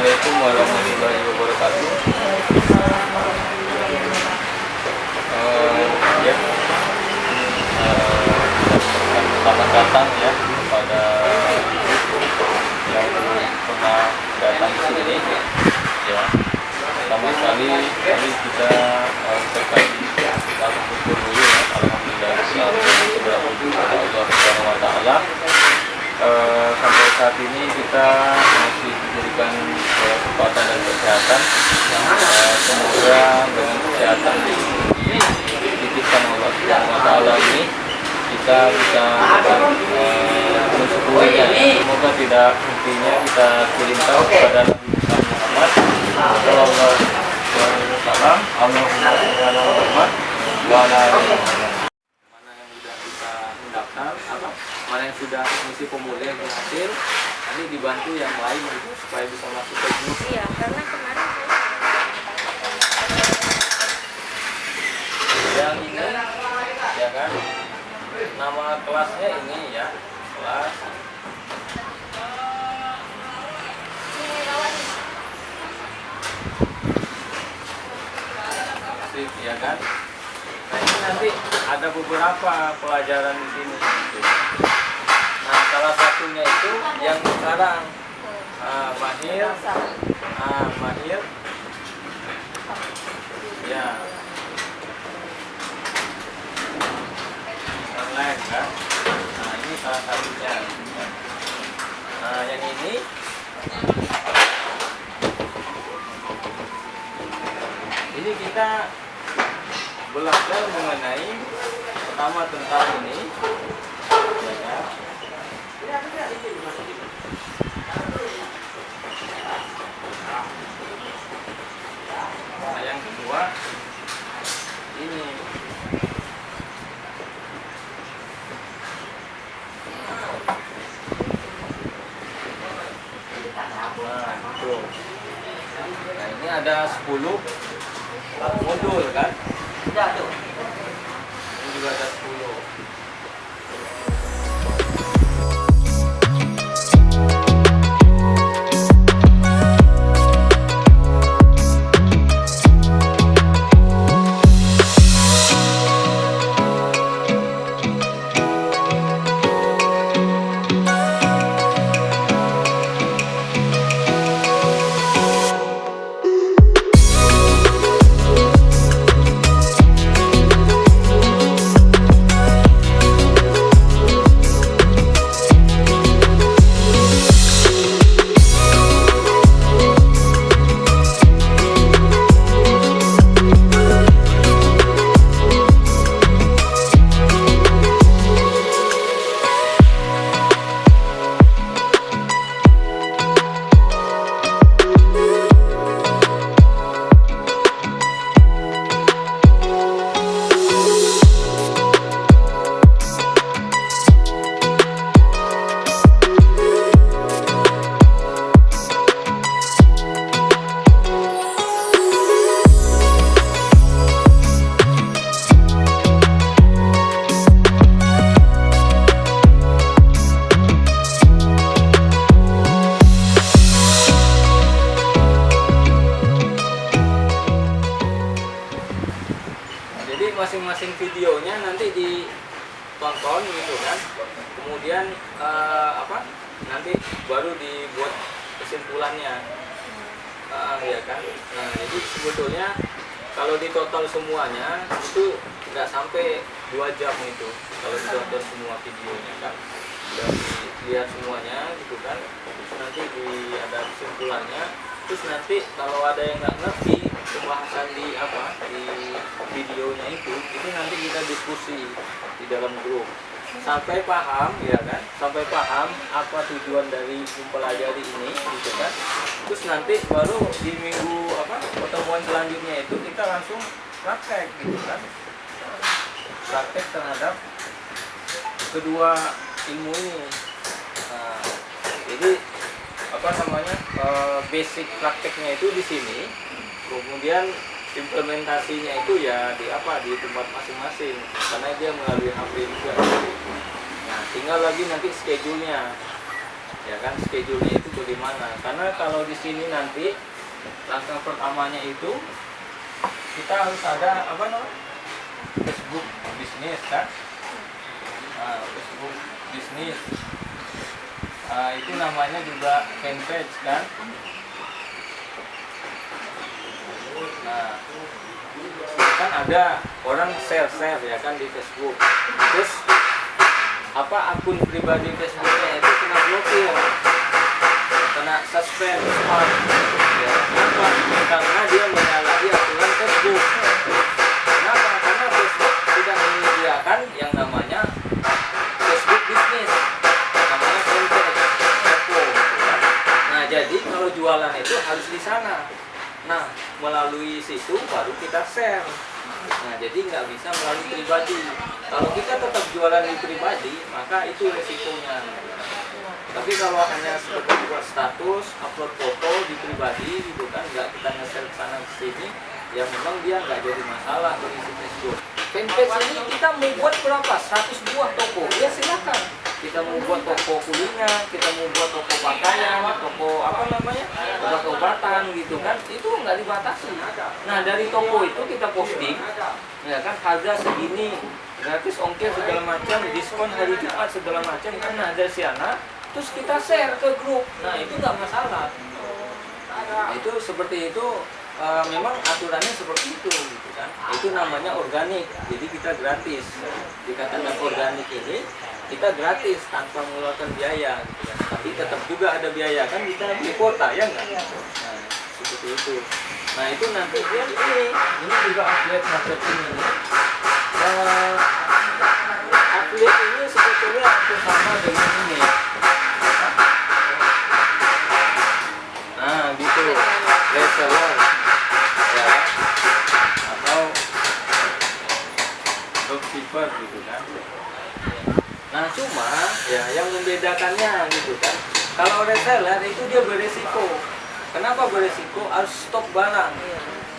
Assalamualaikum warahmatullahi wabarakatuh. Ya, selamat datang ya kepada yang pernah datang ke sini. Ya, pertama sekali kita ucapkan salam syukur dulu ya. Alhamdulillah segala puji kepada Allah Subhanahu wa taala. Sampai saat ini kita masih diberikan kesempatan dan kesehatan. Semoga dengan kesehatan dititipkan Allah Subhanahu wa taala ini kita bisa mensyukurinya. Semoga tidak hentinya kita kirimkan kepada Nabi Muhammad sallallahu alaihi wasallam. Allahumma shalli ala Muhammad wa ala ali Muhammad. Mana yang sudah kita mendaftar, mana yang sudah misi pemulihan berhasil, nanti dibantu yang lain itu supaya bisa masuk ke grup. Iya, karena kemarin yang ini ya kan, nama kelasnya ini ya, kelas sip ya kan. Nah ini nanti ada beberapa pelajaran di sini. Nah salah satunya itu yang sekarang mahir, mahir ya online kan. Nah ini salah satunya. Nah yang ini kita belajar mengenai pertama tentang ini ya kan? Nah yang kedua ini nah ini ada 10 modul kan. Ini juga ada 10. Masing-masing videonya nanti ditonton gitu kan, kemudian nanti baru dibuat kesimpulannya ya kan. Nah jadi sebetulnya kalau ditotal semuanya itu nggak sampai 2 jam itu kalau ditonton semua videonya kan, udah dilihat semuanya gitu kan, terus nanti ada kesimpulannya. Terus nanti kalau ada yang nggak ngerti pembahasan di videonya itu nanti kita diskusi di dalam grup sampai paham ya kan, sampai paham apa tujuan dari mempelajari ini gitu kan. Terus nanti baru di minggu pertemuan selanjutnya itu kita langsung praktek gitu kan, praktek terhadap kedua ilmu ini. Nah, jadi basic prakteknya itu di sini, kemudian implementasinya itu ya di tempat masing-masing karena dia melalui HP juga. Nah tinggal lagi nanti schedule-nya ya kan, schedule-nya itu bagaimana. Karena kalau di sini nanti langkah pertamanya itu kita harus ada apa namanya, Facebook bisnis kan. Facebook bisnis, itu namanya juga fanpage kan. Nah, kan ada orang share ya kan di Facebook, terus apa, akun pribadi Facebooknya itu kena blokir, kena suspend, spam, ya. Kenapa? Karena dia menyalahi aturan Facebook. Kenapa? Karena Facebook tidak menyediakan yang namanya Facebook bisnis, namanya fanpage, toko, gitu kan. Nah, jadi kalau jualan itu harus di sana. Nah, melalui situ baru kita share. Nah, jadi nggak bisa melalui pribadi. Kalau kita tetap jualan di pribadi, maka itu resikonya. Tapi kalau hanya seperti buat status, upload foto di pribadi gitu kan, nggak kita nge-share ke sana ke sini, ya memang dia nggak jadi masalah berisi Facebook. Fanpage ini kita mau buat berapa? 100 buah toko, ya silakan. Kita mau buat toko kuliner, kita mau buat toko pakaian, toko apa namanya, obat-obatan gitu kan, itu nggak dibatasi. Nah, dari toko itu kita posting, ya kan, harga segini, gratis ongkir segala macam, diskon hari Jumat segala macam kan, nah dari sana, terus kita share ke grup. Nah, itu nggak masalah. Nah, itu seperti itu. Memang aturannya seperti itu gitu kan. Itu namanya organik, jadi kita gratis. Dikatakan organik ini kita gratis tanpa mengeluarkan biaya gitu kan. Tapi tetap juga ada biaya kan, kita beli kuota ya enggak. Nah, seperti itu. Nah, itu nanti dia ini juga affiliate marketing ini. Affiliate ini sebetulnya hampir sama dengan ini. Nah, gitu. Reseller ya, atau dropshipper gitu kan. Nah, cuma ya yang membedakannya gitu kan, kalau reseller itu dia beresiko. Kenapa beresiko? Harus stok barang,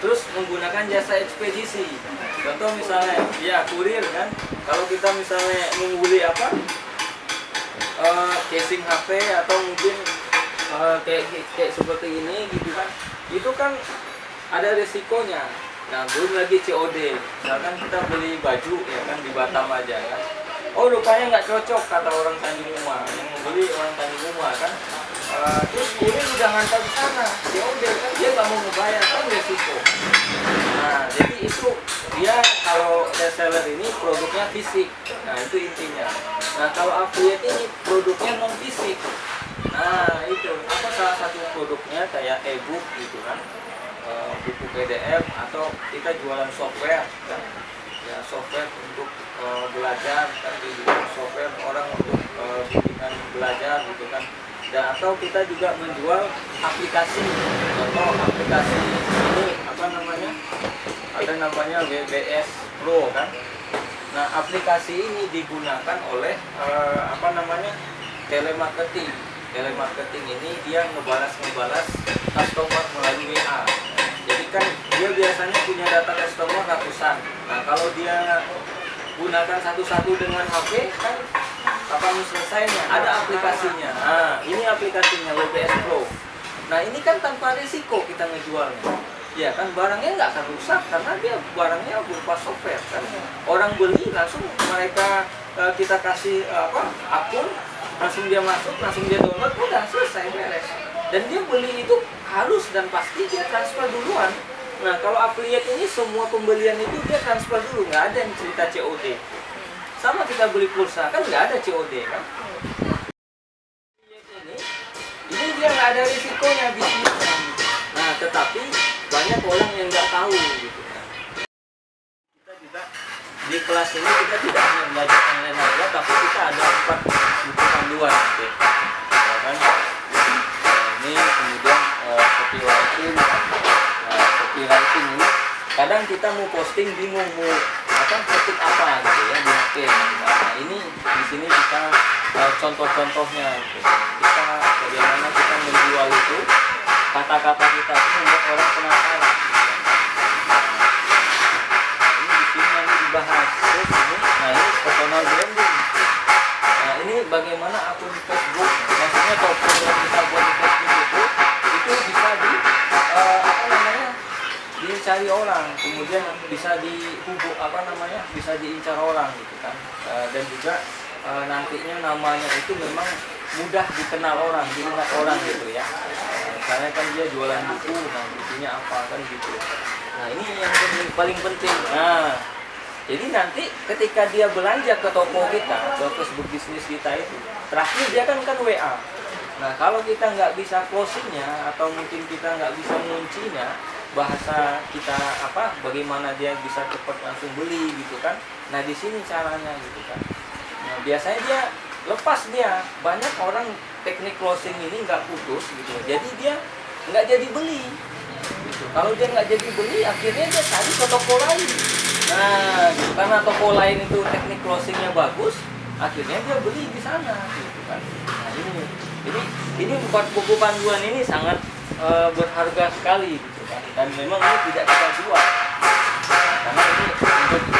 terus menggunakan jasa ekspedisi. Contoh misalnya ya kurir kan, kalau kita misalnya membeli apa, casing HP atau mungkin kayak seperti ini gitu kan, itu kan ada resikonya. Nah, belum lagi COD. Misalkan kita beli baju ya kan di Batam aja kan, oh rupanya nggak cocok kata orang Tanjung Uma, yang membeli orang Tanjung Uma kan, terus kurir udah ngantar ke sana, COD kan, dia nggak mau membayar kan, resiko. Nah, jadi itu dia kalau reseller ini produknya fisik. Nah, itu intinya. Nah, kalau affiliate ini produknya non fisik. Nah, itu apa, salah satu produknya kayak e-book gitu kan, buku PDF, atau kita jualan software kan, ya software untuk belajar kan, dijual software orang untuk bimbingan belajar gitu kan. Dan atau kita juga menjual aplikasi, contoh aplikasi ini apa namanya, ada namanya WBS Pro kan. Nah, aplikasi ini digunakan oleh apa namanya, telemarketing. Telemarketing ini dia ngebalas customer melalui WA. Jadi kan dia biasanya punya data customer ratusan. Nah, kalau dia gunakan satu-satu dengan HP kan, kapan selesainya? Ada aplikasinya. Nah, ini aplikasinya WBS Pro. Nah, ini kan tanpa risiko kita ngejualnya. Ya kan, barangnya nggak akan rusak karena dia barangnya berupa software kan. Orang beli langsung mereka kita kasih akun, langsung dia masuk, langsung dia download, udah selesai, beres. Dan dia beli itu harus dan pasti dia transfer duluan. Nah, kalau affiliate ini semua pembelian itu dia transfer dulu, nggak ada yang cerita COD. Sama kita beli pulsa kan nggak ada COD kan. Ini dia nggak ada risikonya bisnisnya. Nah, tetapi banyak orang yang nggak tahu gitu kan. Kita juga di kelas ini kita tidak hanya belajar online aja, tapi kita ada 4 buku panduan gitu ya kan. Ini kemudian copywriting ini kadang kita mau posting bingung mau ketik apa gitu ya di HP. Nah, ini di sini kita contoh-contohnya gitu. Kita bagaimana kita menjual itu, kata-kata kita itu membuat orang penasaran. Nah, ini di sini yang dibahas. Terus ini, nah ini personal branding. Nah, ini bagaimana akun Facebook, maksudnya dicari orang, kemudian bisa bisa diincar orang gitu kan. Dan juga nantinya namanya itu memang mudah dikenal orang, dilihat orang gitu ya. Misalnya kan dia jualan buku, nah bukunya apa kan gitu. Nah ini yang paling penting. Nah jadi nanti ketika dia belanja ke toko kita, ke Facebook bisnis kita itu, terakhir dia kan WA. Nah kalau kita nggak bisa closingnya atau mungkin kita nggak bisa menguncinya, bahasa kita bagaimana dia bisa cepat langsung beli gitu kan. Nah di sini caranya gitu kan. Nah biasanya dia lepas dia, banyak orang teknik closing ini nggak putus gitu, jadi dia nggak jadi beli gitu. Kalau dia nggak jadi beli, akhirnya dia cari ke toko lain. Nah gitu, karena toko lain itu teknik closingnya bagus, akhirnya dia beli di sana gitu kan. Nah ini buku panduan ini sangat berharga sekali gitu kan, dan memang ini tidak kita jual karena ini untuk